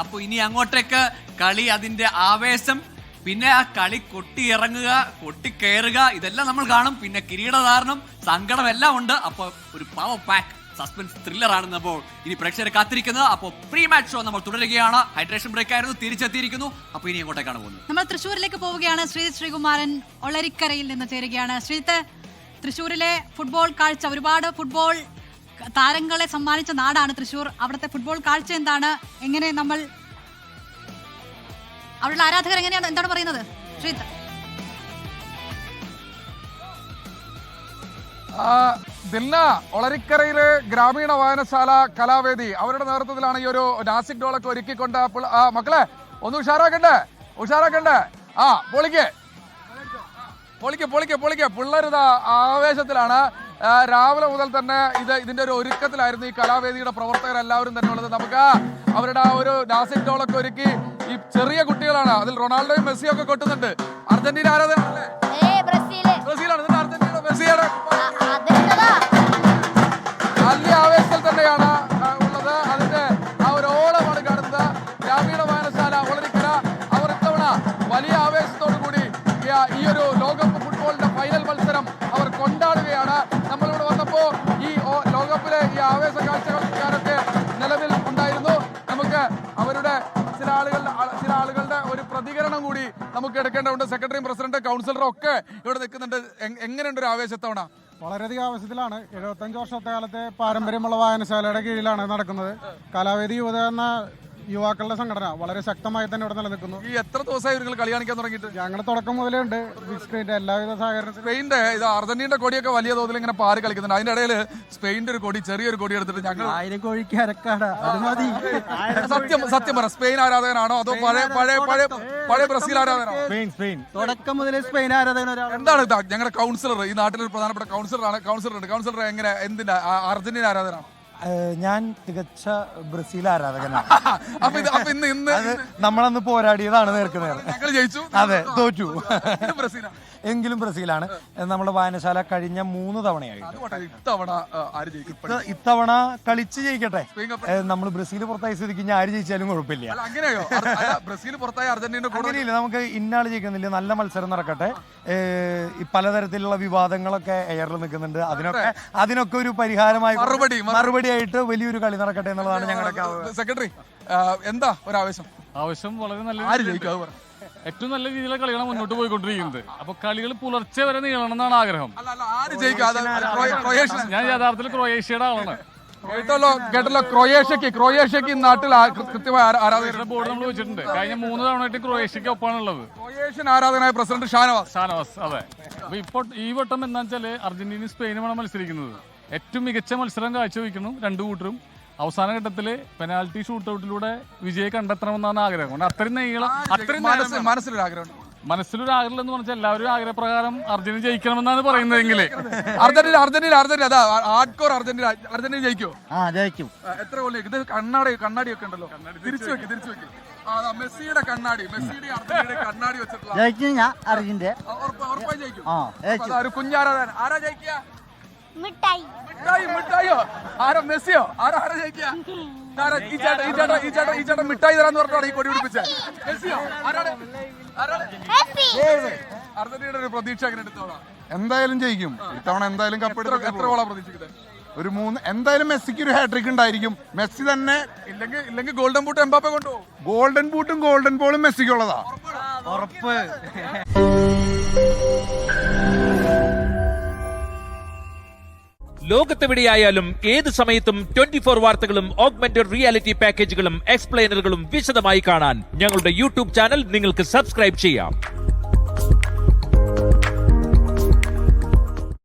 അപ്പോൾ ഇനി അങ്ങോട്ടേക്ക് കളി അതിന്റെ ആവേശം, പിന്നെ ആ കളി കൊട്ടിയിറങ്ങുക, കൊട്ടിക്കയറുക, ഇതെല്ലാം നമ്മൾ കാണും. പിന്നെ കിരീടധാരണം, സങ്കടം എല്ലാം ഉണ്ട്. അപ്പോൾ ഒരു പവർ പാക്ക് സസ്പെൻസ് ത്രില്ലർ ആണെന്നപ്പോൾ ഇനി പ്രേക്ഷകരെ കാത്തിരിക്കുന്നത്. അപ്പോൾ പ്രീ മാച്ച് ഷോ നമ്മൾ തുടരുകയാണ്. ഹൈഡ്രേഷൻ ബ്രേക്ക് ആയിരുന്നു, തിരിച്ചെത്തിയിരിക്കുന്നു. അപ്പോൾ ഇനി എങ്ങോട്ടേക്കാണ് പോകുന്നത്? നമ്മൾ തൃശ്ശൂരിലേക്ക് പോവുകയാണ്. ശ്രീകുമാരൻ ഒളരിക്കരയിൽ നിന്ന് ചേരുകയാണ്. ശ്രീത്ത്, തൃശ്ശൂരിലെ ഫുട്ബോൾ കാഴ്ച, ഒരുപാട് ഫുട്ബോൾ താരങ്ങളെ സമ്മാനിച്ച നാടാണ് തൃശ്ശൂർ. അവിടുത്തെ ഫുട്ബോൾ കാഴ്ച എന്താണ്? എങ്ങനെ നമ്മൾ അവിടെയുള്ള ആരാധകർ എങ്ങനെയാണ്, എന്താണ് പറയുന്നത് ശ്രീത്ത്? ദിൽന, ഒളരിക്കരയിലെ ഗ്രാമീണ വായനശാല കലാവേദി അവരുടെ നേതൃത്വത്തിലാണ് ഈ ഒരു നാസിക് ഡോളൊക്കെ ഒരുക്കിക്കൊണ്ട് മക്കളെ ഒന്ന് ഉഷാറാക്കണ്ടേ. പൊളിക്ക് പിള്ളേരിതാ ആവേശത്തിലാണ്. രാവിലെ മുതൽ തന്നെ ഇതിന്റെ ഒരു ഒരുക്കത്തിലായിരുന്നു ഈ കലാവേദിയുടെ പ്രവർത്തകരെല്ലാവരും തന്നെ ഉള്ളത്. നമുക്ക് അവരുടെ ആ ഒരു നാസിക് ഡോളൊക്കെ ഒരുക്കി ഈ ചെറിയ കുട്ടികളാണ്, അതിൽ റൊണാൾഡോയും മെസ്സിയും ഒക്കെ കൊട്ടുന്നുണ്ട്. അർജന്റീന ആരാധകരല്ലേ? ബ്രസീലാണ്. അർജന്റീന മെസ്സിയുടെ വലിയ ആവേശത്തിൽ തന്നെയാണ് ഉള്ളത്. അതിന്റെ ആ ഒരു ഓളമാണ് കാണുന്നത്. ഗ്രാമീണ വായനശാല ഒളരിക്കര അവർ ഇത്തവണ വലിയ ആവേശത്തോടു കൂടി ഈ ഒരു ലോകകപ്പ് ഫുട്ബോളിന്റെ ഫൈനൽ മത്സരം അവർ കൊണ്ടാടുകയാണ്. നമ്മളിവിടെ വന്നപ്പോ ഈ ലോകകപ്പിലെ ഈ ആവേശ കാഴ്ചകളൊക്കെ നിലവിൽ ഉണ്ടായിരുന്നു. നമുക്ക് അവരുടെ ചില ആളുകളുടെ ഒരു പ്രതികരണം കൂടി നമുക്ക് എടുക്കേണ്ടതുണ്ട്. സെക്രട്ടറിയും പ്രസിഡന്റ് കൗൺസിലറും ഒക്കെ ഇവിടെ നിൽക്കുന്നുണ്ട്. എങ്ങനെയുണ്ട് ഒരു ആവേശത്തവണ? വളരെയധികം ആവശ്യത്തിലാണ്. 75 വർഷത്തെ കാലത്തെ പാരമ്പര്യമുള്ള വായനശാലയുടെ കീഴിലാണ് നടക്കുന്നത്. കലാവേദി യുവത എന്ന യുവാക്കളുടെ സംഘടന വളരെ ശക്തമായി തന്നെ ഇവിടെ നിലനിൽക്കുന്നു. ഈ എത്ര ദിവസമായി നിങ്ങൾ കളി കാണിക്കാൻ തുടങ്ങിയിട്ട്? ഞങ്ങൾ തുടക്കം മുതലേ ഉണ്ട്. ബിഗ് സ്ക്രീനിന്റെ എല്ലാവിധ സഹകരണം. സ്പെയിന്റെ ഇത് അർജന്റീനയുടെ കൊടിയൊക്കെ വലിയ തോതിൽ ഇങ്ങനെ പാറി കളിക്കുന്നുണ്ട്. അതിന്റെ ഇടയിൽ സ്പെയിന്റെ ഒരു കൊടി, ചെറിയൊരു കൊടി എടുത്തിട്ട് ഞങ്ങൾ സത്യം പറ, സ്പെയിൻ ആരാധകനാണോ അതോ പഴയ ബ്രസീൽ ആരാധകനാണോ? സ്പെയിൻ തുടക്കം മുതലേ സ്പെയിൻ ആരാധകനാണ്. എന്താണ് ഞങ്ങളുടെ കൗൺസിലർ, ഈ നാട്ടിലൊരു പ്രധാനപ്പെട്ട കൗൺസിലർ എങ്ങനെ എന്തിനാ അർജന്റീന ആരാധകനാണോ? ഞാൻ തികച്ച ബ്രസീൽ ആരാധകനാണ്. അപ്പൊ ഇന്ന് നമ്മളന്ന് പോരാടിയതാണ് നേർക്കുനേർ. ഞങ്ങൾ ജയിച്ചു, അതെ, തോറ്റു. ബ്രസീലാണ്. എങ്കിലും ബ്രസീലാണ്. നമ്മുടെ വായനശാല കഴിഞ്ഞ 3 തവണയായി. ഇത്തവണ കളിച്ച് ജയിക്കട്ടെ. നമ്മൾ ബ്രസീൽ പുറത്തായ സ്ഥിതിക്ക് ഇനി ആര് ജയിച്ചാലും കുഴപ്പമില്ല. അങ്ങനെയോ? ബ്രസീൽ പുറത്തായ അർജന്റീന അങ്ങനെയില്ല, നമുക്ക് ഇന്നാള് ജയിക്കുന്നില്ല, നല്ല മത്സരം നടക്കട്ടെ. പലതരത്തിലുള്ള വിവാദങ്ങളൊക്കെ എയറിൽ നിൽക്കുന്നുണ്ട്. അതിനൊക്കെ ഒരു പരിഹാരമായി മറുപടിയായിട്ട് വലിയൊരു കളി നടക്കട്ടെ എന്നുള്ളതാണ് ഞങ്ങളുടെ. സെക്രട്ടറി, എന്താ ഒരു ആവശ്യം വളരെ നല്ല ഏറ്റവും നല്ല രീതിയിലുള്ള കളികളാണ് മുന്നോട്ട് പോയിക്കൊണ്ടിരിക്കുന്നത്. അപ്പൊ കളികൾ പുലർച്ചെ വരെ നീളണം എന്നാണ് ആഗ്രഹം. ഞാൻ യഥാർത്ഥത്തിൽ ക്രൊയേഷ്യയുടെ ആളാണ്. കേട്ടല്ലോ, ക്രൊയേഷ്യക്ക് നാട്ടിൽ കൃത്യമായ ആരാധകരുടെ ബോർഡ് നമ്മൾ വെച്ചിട്ടുണ്ട്. കഴിഞ്ഞ 3 തവണയായിട്ട് ക്രൊയേഷ്യക്ക് ഒപ്പാണുള്ളത്. ക്രൊയേഷ്യൻ ആരാധകനായ പ്രസിഡന്റ് ഷാനവാസ്. അതെ. അപ്പൊ ഇപ്പോൾ ഈ വട്ടം എന്താ വെച്ചാല് അർജന്റീനയും സ്പെയിനുമാണ് മത്സരിക്കുന്നത്. ഏറ്റവും മികച്ച മത്സരം കാഴ്ചവെക്കുന്നു രണ്ടു കൂട്ടരും. അവസാന ഘട്ടത്തില് പെനാൽറ്റി ഷൂട്ടൌട്ടിലൂടെ വിജയം കണ്ടെത്തണമെന്നാണ് ആഗ്രഹം. അത്രയും മനസ്സിലൊരാഗ്രഹം എന്ന് പറഞ്ഞാൽ എല്ലാവരും ആഗ്രഹപ്രകാരം അർജന്റീന ജയിക്കണമെന്നാണ് പറയുന്നതെങ്കിൽ അർജന്റീന ജയിക്കോ? ജയിക്കും. എത്ര കൊല്ലം ഇത് കണ്ണാടി ഒക്കെ ഉണ്ടല്ലോ, തിരിച്ചു വെക്ക്. മെസ്സിയുടെ കണ്ണാടി, മെസ്സിയുടെ അർജന്റീനയുടെ കണ്ണാടി വെച്ചിട്ടുള്ള ഉറപ്പായി ജയിക്കും. ഒരു കുഞ്ഞാരാധന. ആരാ ജയിക്കുക? മിഠായിയോ? ആരാ? മെസ്സിയോ? ആരാ ജയിക്കുക? ഈ ചേട്ടൻ മിഠായി തരാന്ന് പറഞ്ഞാണ് ഈ കൊടി പിടിപ്പിച്ചത്. മെസ്സിയോ? അർജന്റീനയുടെ ഒരു പ്രതീക്ഷ അങ്ങനെ എടുത്തോളാം. എന്തായാലും ജയിക്കും ഇത്തവണ. എന്തായാലും കപ്പെടുത്ത. എത്ര ഗോളാ പ്രതീക്ഷിക്കുന്നത്? ഒരു 3. എന്തായാലും മെസ്സിക്ക് ഒരു ഹാട്രിക് ഉണ്ടായിരിക്കും. മെസ്സി തന്നെ ഇല്ലെങ്കിൽ ഗോൾഡൻ ബൂട്ട് എംബാപ്പെ കൊണ്ടുപോകും. ഗോൾഡൻ ബൂട്ടും ഗോൾഡൻ ബോളും മെസ്സിക്കുള്ളതാ. ഉറപ്പ്. ലോകത്തെവിടെയായാലും ഏത് സമയത്തും 24 വാർത്തകളും ഓഗ്മെന്റഡ് റിയാലിറ്റി പാക്കേജുകളും എക്സ്പ്ലെയിനറുകളും വിശദമായി കാണാൻ ഞങ്ങളുടെ യൂട്യൂബ് ചാനൽ നിങ്ങൾക്ക് സബ്സ്ക്രൈബ് ചെയ്യാം.